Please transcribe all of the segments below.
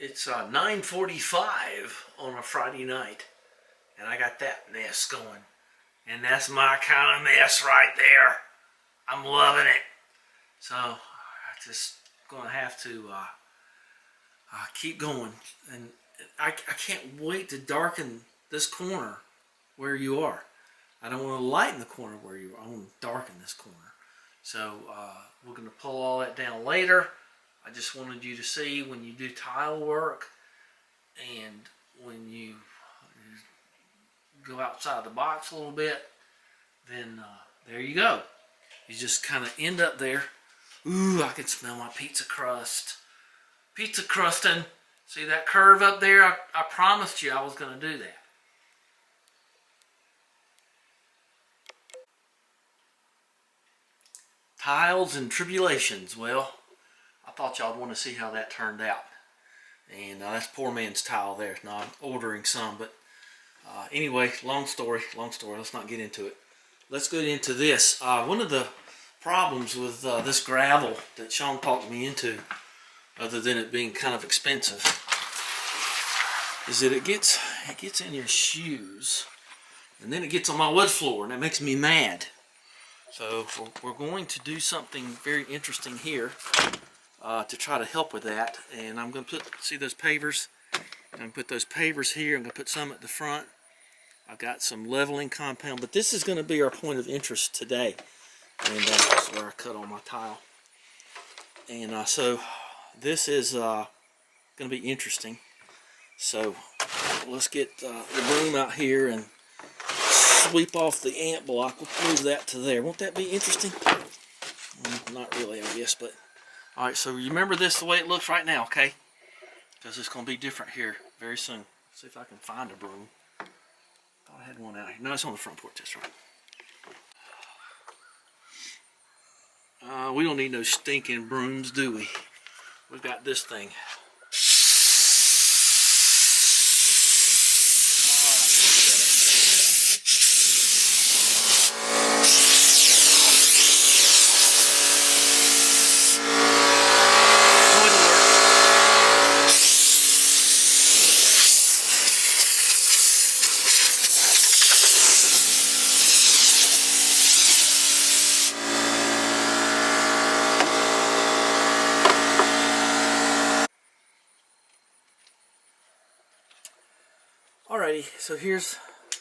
It's 9:45 on a Friday night, and I got that mess going. And that's my kind of mess right there. I'm loving it. So I just gonna have to keep going, and I can't wait to darken this corner where you are. I don't want to lighten the corner where you are. I want to darken this corner. So we're gonna pull all that down later. I just wanted you to see when you do tile work and when you go outside the box a little bit, then there you go. You just kind of end up there. Ooh, I can smell my pizza crust. Pizza crusting. See that curve up there? I promised you I was going to do that. Tiles and tribulations. Well, I thought y'all would want to see how that turned out. And that's poor man's tile there. Now I'm ordering some, but anyway, long story. Let's not get into it. Let's go into this. One of the problems with this gravel that Sean talked me into, other than it being kind of expensive, is that it gets in your shoes, and then it gets on my wood floor, and that makes me mad. So we're going to do something very interesting here to try to help with that. And I'm going to see those pavers? I'm going to put those pavers here. I'm going to put some at the front. I've got some leveling compound, but this is going to be our point of interest today. And that's where I cut on my tile. And so this is going to be interesting. So let's get the broom out here and sweep off the ant block. We'll move that to there. Won't that be interesting? Not really, I guess, but all right. So remember this the way it looks right now, okay? Because it's going to be different here very soon. Let's see if I can find a broom. Thought I had one out here. No, it's on the front porch. That's right. We don't need no stinking brooms, do we? We've got this thing. Alrighty, so here's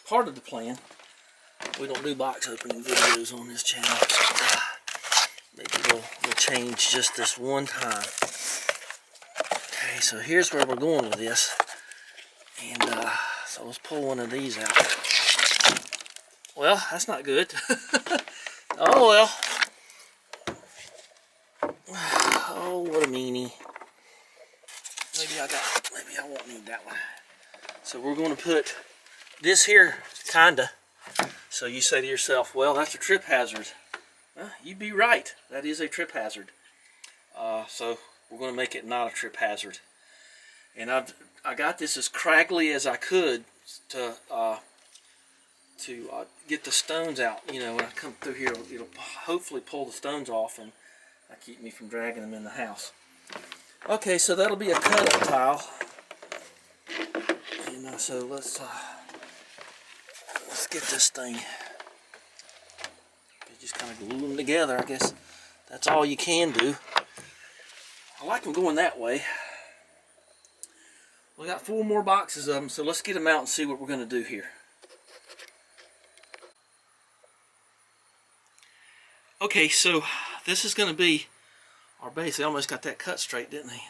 part of the plan. We don't do box opening videos on this channel. Maybe we'll change just this one time. Okay, so here's where we're going with this. And so let's pull one of these out. Well, that's not good. Oh well. Oh, what a meanie. Maybe I won't need that one. So we're going to put this here, kinda. So you say to yourself, well, that's a trip hazard. Well, you'd be right. That is a trip hazard. So we're going to make it not a trip hazard. And I got this as craggly as I could to get the stones out. You know, when I come through here, it'll hopefully pull the stones off and keep me from dragging them in the house. Okay, so that'll be a cut-up tile. So let's get this thing. You just kind of glue them together. I guess that's all you can do. I like them going that way. We got 4 more boxes of them, so let's get them out and see what we're going to do here. Okay, so this is going to be our base. They almost got that cut straight, didn't they?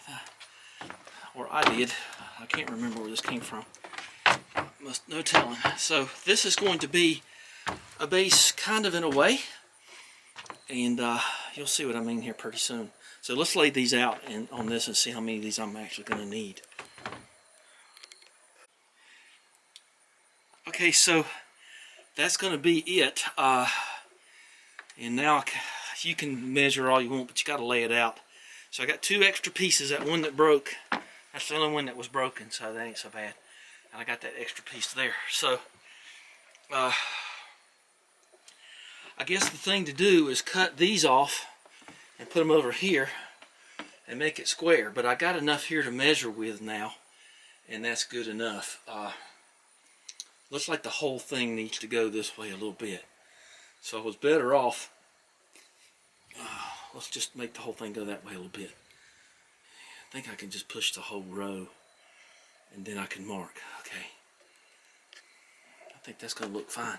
Or I did. I can't remember where this came from. No telling. So this is going to be a base kind of in a way, and you'll see what I mean here pretty soon. So let's lay these out on this and see how many of these I'm actually going to need. Okay, so that's going to be it. And now you can measure all you want, but you got to lay it out. So I got 2 extra pieces. That one that broke, that's the only one that was broken, so that ain't so bad. And I got that extra piece there. So I guess the thing to do is cut these off and put them over here, and make it square. But I got enough here to measure with now, and that's good enough. Looks like the whole thing needs to go this way a little bit. So I was better off, let's just make the whole thing go that way a little bit. I think I can just push the whole row, and then I can mark. Okay. I think that's going to look fine.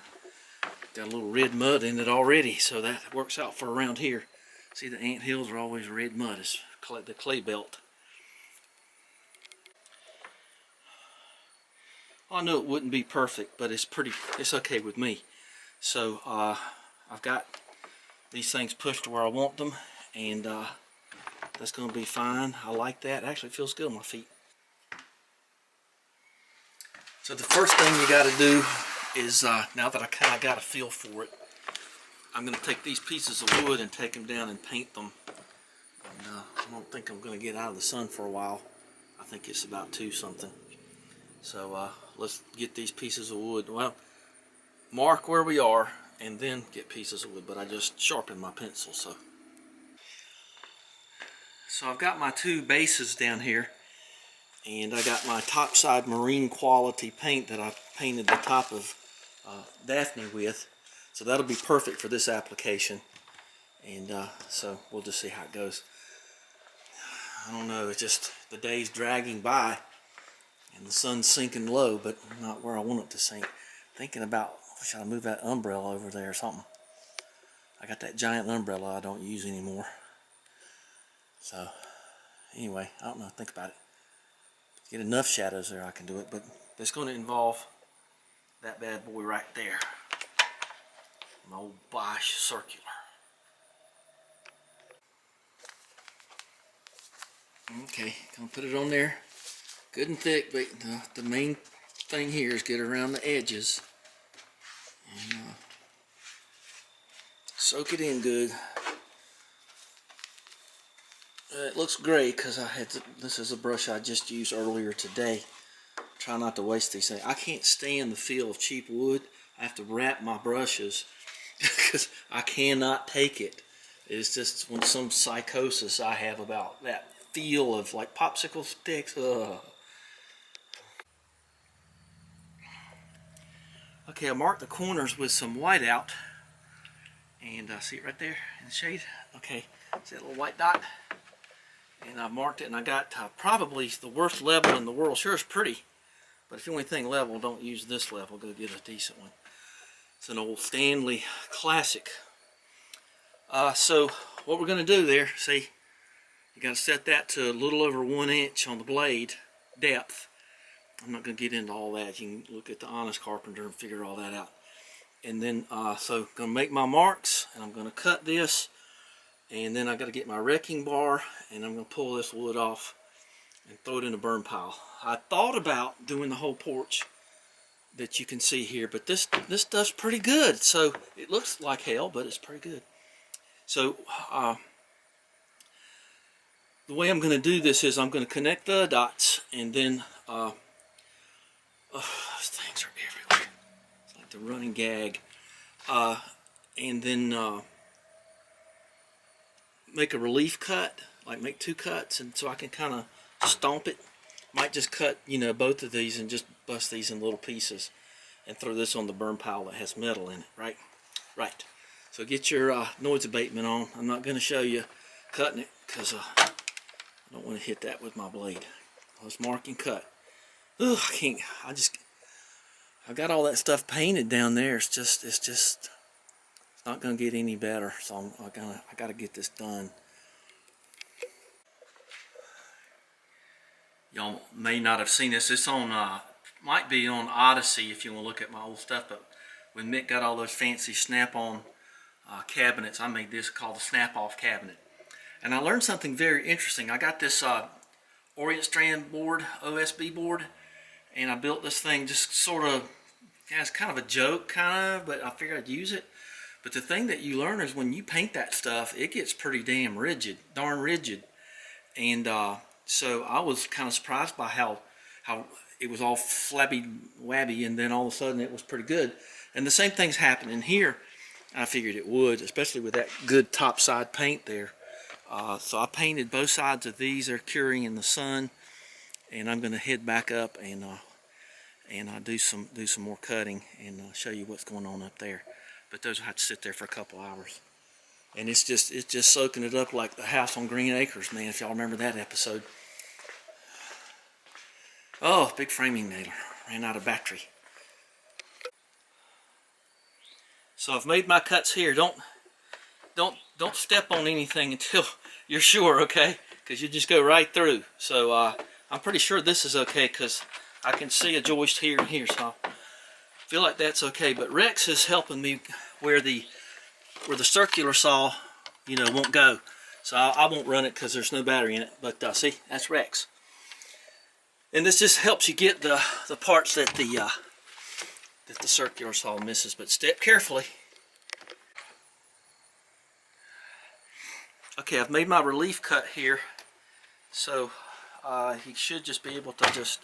Got a little red mud in it already, so that works out for around here. See, the ant hills are always red mud. It's the clay belt. Well, I know it wouldn't be perfect, but it's okay with me. So I've got these things pushed to where I want them, and that's going to be fine. I like that. Actually, it feels good on my feet. So the first thing you got to do is, now that I kind of got a feel for it, I'm going to take these pieces of wood and take them down and paint them. And, I don't think I'm going to get out of the sun for a while. I think it's about 2 something. So let's get these pieces of wood. Well, mark where we are and then get pieces of wood, but I just sharpened my pencil. So I've got my 2 bases down here, and I got my topside marine quality paint that I painted the top of Daphne with. So that'll be perfect for this application, and so we'll just see how it goes. I don't know, it's just the day's dragging by and the sun's sinking low, but not where I want it to sink. Thinking about, should I move that umbrella over there or something? I got that giant umbrella I don't use anymore. So anyway, I don't know, think about it. Get enough shadows there, I can do it, but it's going to involve that bad boy right there. My old Bosch circular. Okay, gonna put it on there good and thick, but the main thing here is get around the edges and soak it in good. It looks great because this is a brush I just used earlier today. Try not to waste these things. I can't stand the feel of cheap wood. I have to wrap my brushes because I cannot take it. It's just some psychosis I have about that feel of like popsicle sticks. Ugh. Okay, I marked the corners with some white out, and see it right there in the shade. Okay, see that little white dot? And I marked it, and I got probably the worst level in the world. Sure, it's pretty, but if you want anything level, don't use this level. Go get a decent one. It's an old Stanley classic. So what we're going to do there, see, you got to set that to a little over 1 inch on the blade depth. I'm not going to get into all that. You can look at the Honest Carpenter and figure all that out. And then, so I'm going to make my marks, and I'm going to cut this, and then I got to get my wrecking bar, and I'm going to pull this wood off and throw it in a burn pile. I thought about doing the whole porch that you can see here, but this stuff's pretty good. So it looks like hell, but it's pretty good. So the way I'm going to do this is I'm going to connect the dots, and then those things are everywhere. It's like the running gag. And then make a relief cut, like make 2 cuts, and so I can kind of stomp it. Might just cut, you know, both of these and just bust these in little pieces and throw this on the burn pile that has metal in it, right? Right. So get your noise abatement on. I'm not going to show you cutting it because I don't want to hit that with my blade. Let's mark and cut. Ugh, I can't. I got all that stuff painted down there. It's not going to get any better. So I got to get this done. Y'all may not have seen this. It's on, might be on Odyssey if you want to look at my old stuff. But when Mick got all those fancy snap-on cabinets, I made this called the snap-off cabinet. And I learned something very interesting. I got this Orient Strand board, OSB board, and I built this thing just sort of, yeah, it's kind of a joke, but I figured I'd use it. But the thing that you learn is when you paint that stuff, it gets pretty damn rigid, darn rigid. And so I was kind of surprised by how it was all flabby wabby, and then all of a sudden it was pretty good. And the same thing's happening here. I figured it would, especially with that good topside paint there. So I painted both sides of these. They're curing in the sun, and I'm going to head back up and do some more cutting and show you what's going on up there. But those will have to sit there for a couple hours. And it's just soaking it up like the house on Green Acres, man, if y'all remember that episode. Oh, big framing nailer. Ran out of battery. So I've made my cuts here. Don't step on anything until you're sure, okay? Because you just go right through. So I'm pretty sure this is okay because I can see a joist here and here, so I feel like that's okay. But Rex is helping me where the circular saw, you know, won't go. So I won't run it because there's no battery in it. But see, that's Rex. And this just helps you get the parts that the circular saw misses. But step carefully. Okay, I've made my relief cut here, so you should just be able to just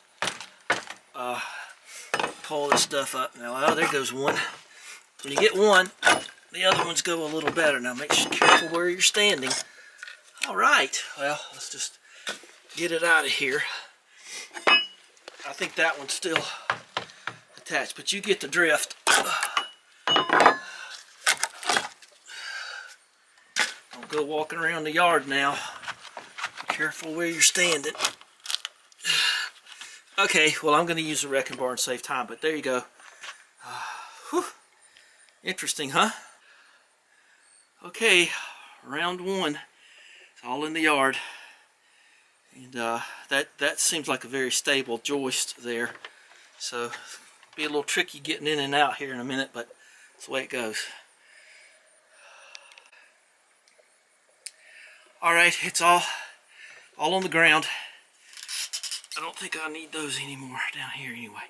pull this stuff up. Now, oh, there goes one. When you get one, the other ones go a little better. Now, make sure careful where you're standing. All right, well, let's just get it out of here. I think that one's still attached, but you get the drift. Don't go walking around the yard now. Be careful where you're standing. Okay, well, I'm going to use the wrecking bar and save time, but there you go. Whew. Interesting, huh? Okay, round one. It's all in the yard. And that seems like a very stable joist there. So, be a little tricky getting in and out here in a minute, but that's the way it goes. Alright, it's all on the ground. I don't think I need those anymore down here anyway.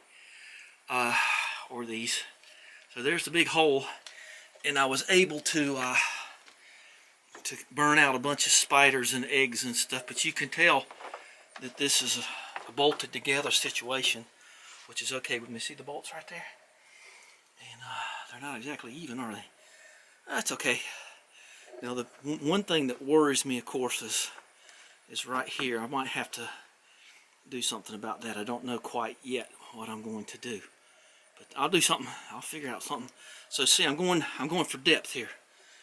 Or these. So there's the big hole. And I was able to burn out a bunch of spiders and eggs and stuff. But you can tell that this is a bolted together situation, which is okay with me. See the bolts right there? And they're not exactly even, are they? That's okay. Now the one thing that worries me, of course, is right here. I might have to do something about that. I don't know quite yet what I'm going to do, but I'll do something. I'll figure out something. So see, I'm going for depth here,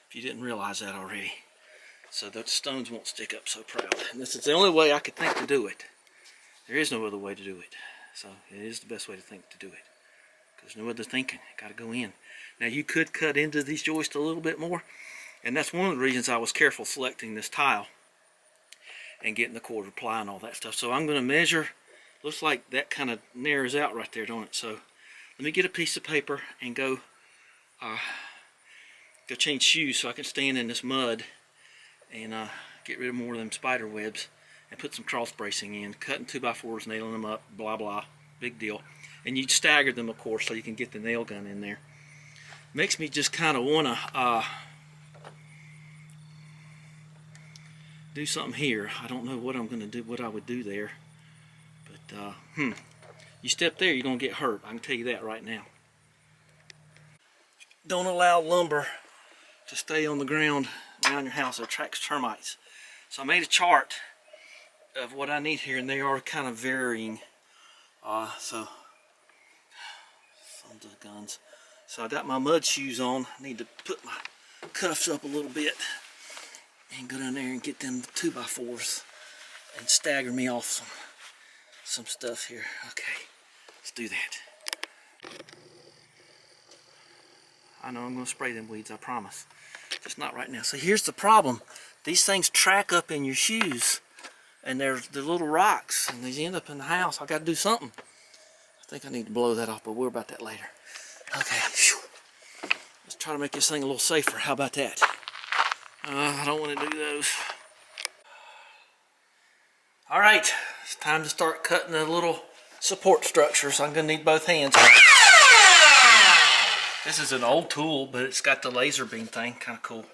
if you didn't realize that already, so that the stones won't stick up so proud. And this is the only way I could think to do it. There is no other way to do it. So it is the best way to think to do it, because no other thinking. Got to go in. Now you could cut into these joists a little bit more, and that's one of the reasons I was careful selecting this tile and getting the quarter ply and all that stuff. So I'm going to measure. Looks like that kind of narrows out right there, don't it? So let me get a piece of paper and go change shoes so I can stand in this mud and get rid of more of them spider webs and put some cross bracing in, cutting 2x4s, nailing them up, blah blah, big deal. And you stagger them, of course, so you can get the nail gun in there. Makes me just kind of want to do something here. I don't know what I'm going to do, what I would do there. But, you step there, you're going to get hurt. I can tell you that right now. Don't allow lumber to stay on the ground around your house. It attracts termites. So I made a chart of what I need here, and they are kind of varying. So, sons of guns. So I got my mud shoes on. I need to put my cuffs up a little bit and go down there and get them 2x4s and stagger me off some stuff here. Okay, let's do that. I know I'm going to spray them weeds, I promise. Just not right now. So here's the problem. These things track up in your shoes, and they're little rocks, and they end up in the house. I got to do something. I think I need to blow that off, but we'll worry about that later. Okay, let's try to make this thing a little safer. How about that? I don't want to do those. Alright, it's time to start cutting the little support structures. I'm going to need both hands. This is an old tool, but it's got the laser beam thing. Kind of cool.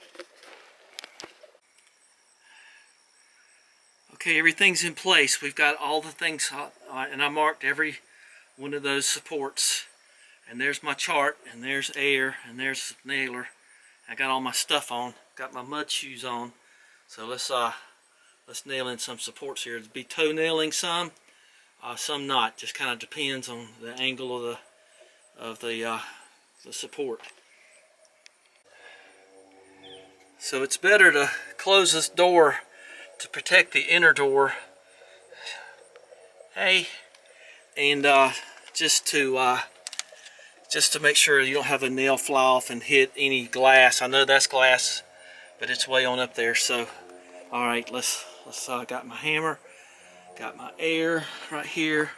Okay, everything's in place. We've got all the things, and I marked every one of those supports. And there's my chart, and there's air, and there's the nailer. I got all my stuff on. Got my mud shoes on. So let's nail in some supports here. It'll be toe nailing some not. Just kind of depends on the angle of the support. So it's better to close this door to protect the inner door. Hey, and just to make sure you don't have a nail fly off and hit any glass. I know that's glass, but it's way on up there. So, all right, let's got my hammer, got my air right here.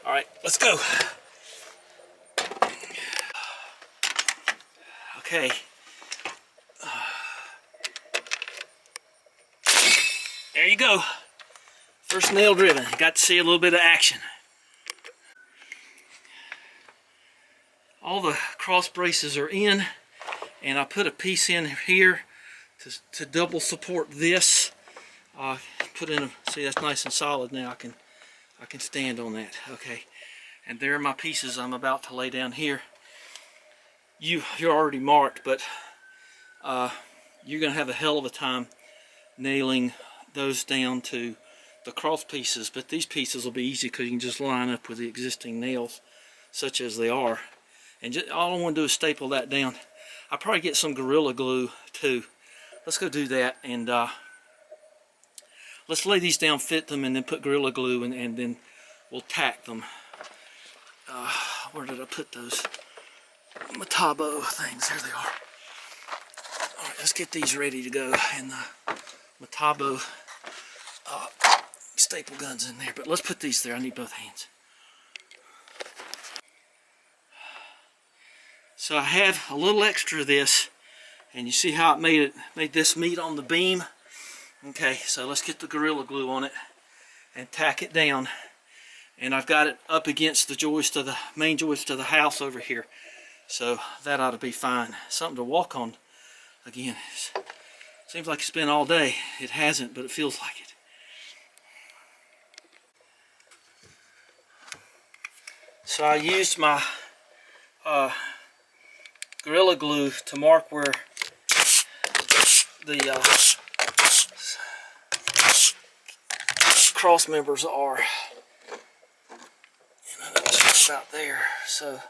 All right, let's go. Okay. There you go. First nail driven. Got to see a little bit of action. All the cross braces are in, and I put a piece in here to double support this. Put in a, see, that's nice and solid now. I can stand on that. Okay, and there are my pieces I'm about to lay down here. You're already marked, but you're gonna have a hell of a time nailing those down to the cross pieces. But these pieces will be easy because you can just line up with the existing nails, such as they are. And just, all I want to do is staple that down. I'll probably get some Gorilla Glue too. Let's go do that, and let's lay these down, fit them, and then put Gorilla Glue, and then we'll tack them. Where did I put those Metabo things? There they are. All right, let's get these ready to go. And the Metabo staple guns in there. But let's put these there. I need both hands. So I have a little extra of this, and you see how it made this meet on the beam. Okay, so let's get the Gorilla Glue on it and tack it down. And I've got it up against the joist of the main joist of the house over here, so that ought to be fine. Something to walk on. Again, seems like it's been all day. It hasn't, but it feels like it. So I used my Gorilla Glue to mark where the cross members are. And I know it's about there. So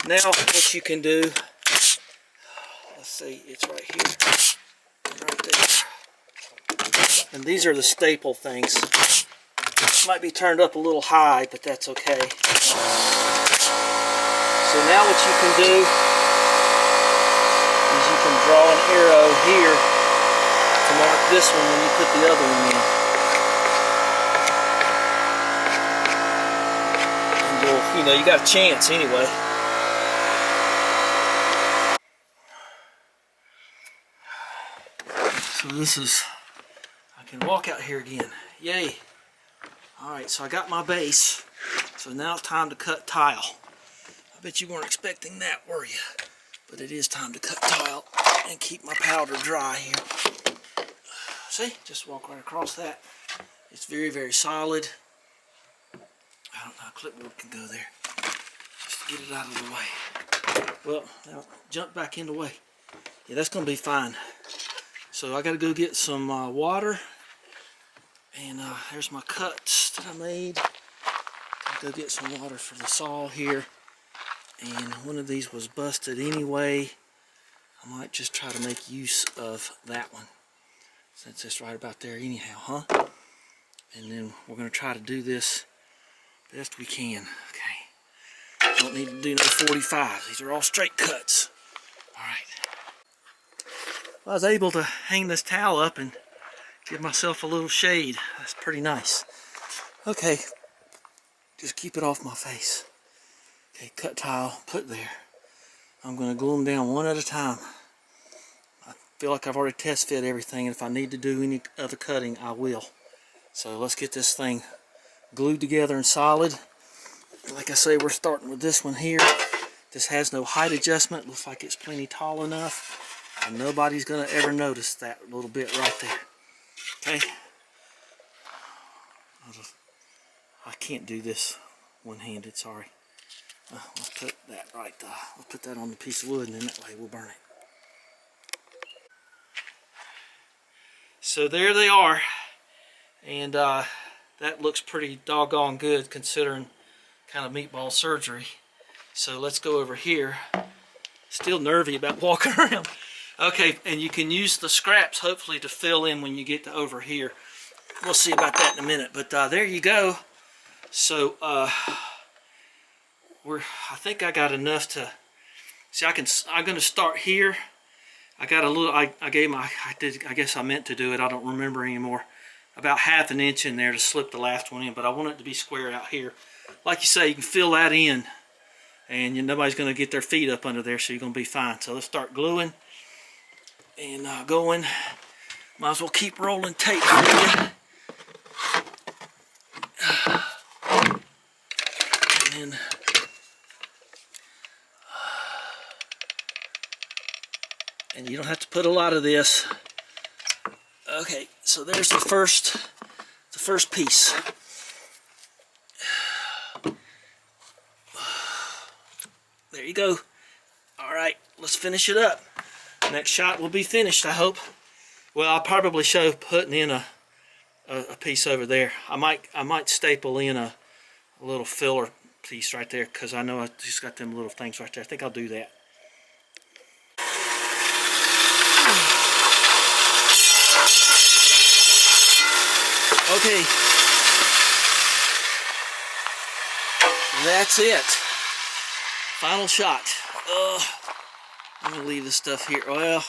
now what you can do, let's see, it's right here, right there. And these are the staple things. Might be turned up a little high, but that's okay. So now what you can do is you can draw an arrow here to mark this one when you put the other one in. And you'll, you know, you got a chance anyway. So this is, I can walk out here again. Yay. Alright, so I got my base. So now it's time to cut tile. I bet you weren't expecting that, were you? But it is time to cut tile and keep my powder dry here. See? Just walk right across that. It's very, very solid. I don't know, a clipboard can go there. Just to get it out of the way. Well, now jump back in the way. Yeah, that's going to be fine. So I got to go get some water. And there's my cuts that I made. I'll go get some water for the saw here. And one of these was busted anyway. I might just try to make use of that one, since it's right about there anyhow, huh? And then we're going to try to do this best we can. Okay. Don't need to do no 45s. These are all straight cuts. Alright. Well, I was able to hang this towel up and give myself a little shade. That's pretty nice. Okay, just keep it off my face. Okay, cut tile, put there. I'm going to glue them down one at a time. I feel like I've already test fit everything, and if I need to do any other cutting, I will. So let's get this thing glued together and solid. Like I say, we're starting with this one here. This has no height adjustment. Looks like it's plenty tall enough, and nobody's going to ever notice that little bit right there. Okay, I can't do this one-handed, sorry. Let's put that right, let's put that on the piece of wood, and then that way we'll burn it. So there they are, and that looks pretty doggone good considering kind of meatball surgery. So let's go over here. Still nervy about walking around. Okay, and you can use the scraps hopefully to fill in when you get to over here. We'll see about that in a minute, but there you go. So I think I got enough to see. I'm going to start here. I got a little. I guess I meant to do it. I don't remember anymore. About ½ an inch in there to slip the last one in, but I want it to be square out here. Like you say, you can fill that in, and nobody's going to get their feet up under there, so you're going to be fine. So let's start gluing and going. Might as well keep rolling tape for you. And then and you don't have to put a lot of this. Okay, so there's the first piece. There you go. All right, let's finish it up. Next shot will be finished, I hope. Well, I'll probably show putting in a piece over there. I might staple in a little filler piece right there, because I know I just got them little things right there. I think I'll do that. Okay, that's it. Final shot. I'm gonna leave this stuff here. Well,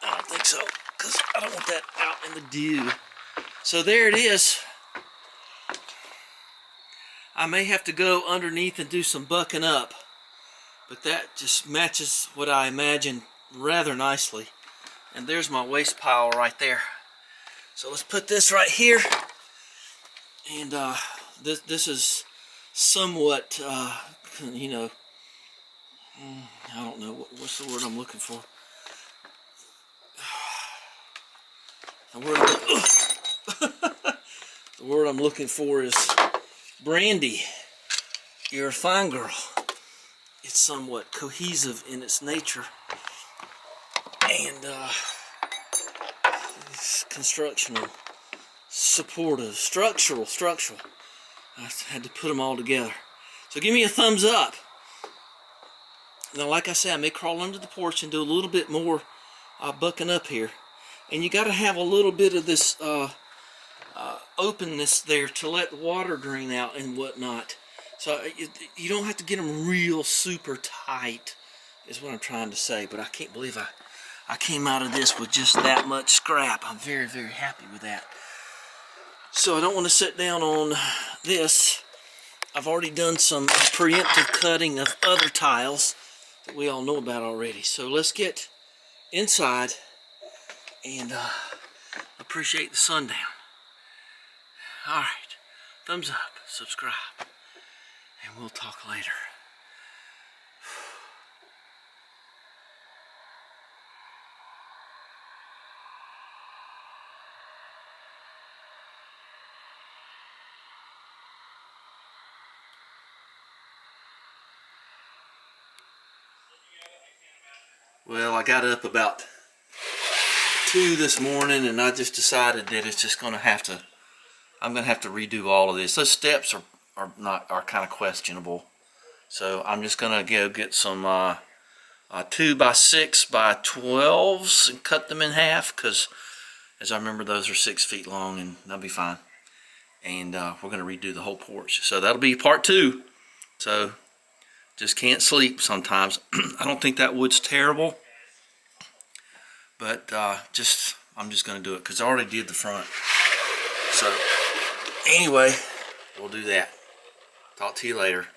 I don't think so, because I don't want that out in the dew. So there it is. I may have to go underneath and do some bucking up, but that just matches what I imagined rather nicely. And there's my waste pile right there. So let's put this right here. And this is somewhat, you know, I don't know, what's the word I'm looking for? The word I'm looking for is brandy. You're a fine girl. It's somewhat cohesive in its nature. And it's constructional, supportive, structural. I had to put them all together. So give me a thumbs up. Now, like I said, I may crawl under the porch and do a little bit more bucking up here. And you got to have a little bit of this openness there to let the water drain out and whatnot. So you don't have to get them real super tight, is what I'm trying to say. But I can't believe I came out of this with just that much scrap. I'm very, very happy with that. So I don't want to sit down on this. I've already done some preemptive cutting of other tiles that we all know about already. So let's get inside and appreciate the sundown. All right, thumbs up, subscribe, and we'll talk later. Well, I got up about 2 this morning, and I just decided that it's just going to have to, I'm going to have to redo all of this. Those steps are kind of questionable. So I'm just going to go get some 2x6 by 12s and cut them in half, because as I remember, those are 6 feet long, and that'll be fine. And we're going to redo the whole porch. So that'll be part 2. So just can't sleep sometimes. I don't think that wood's terrible, but I'm just going to do it because I already did the front. So anyway, we'll do that. Talk to you later.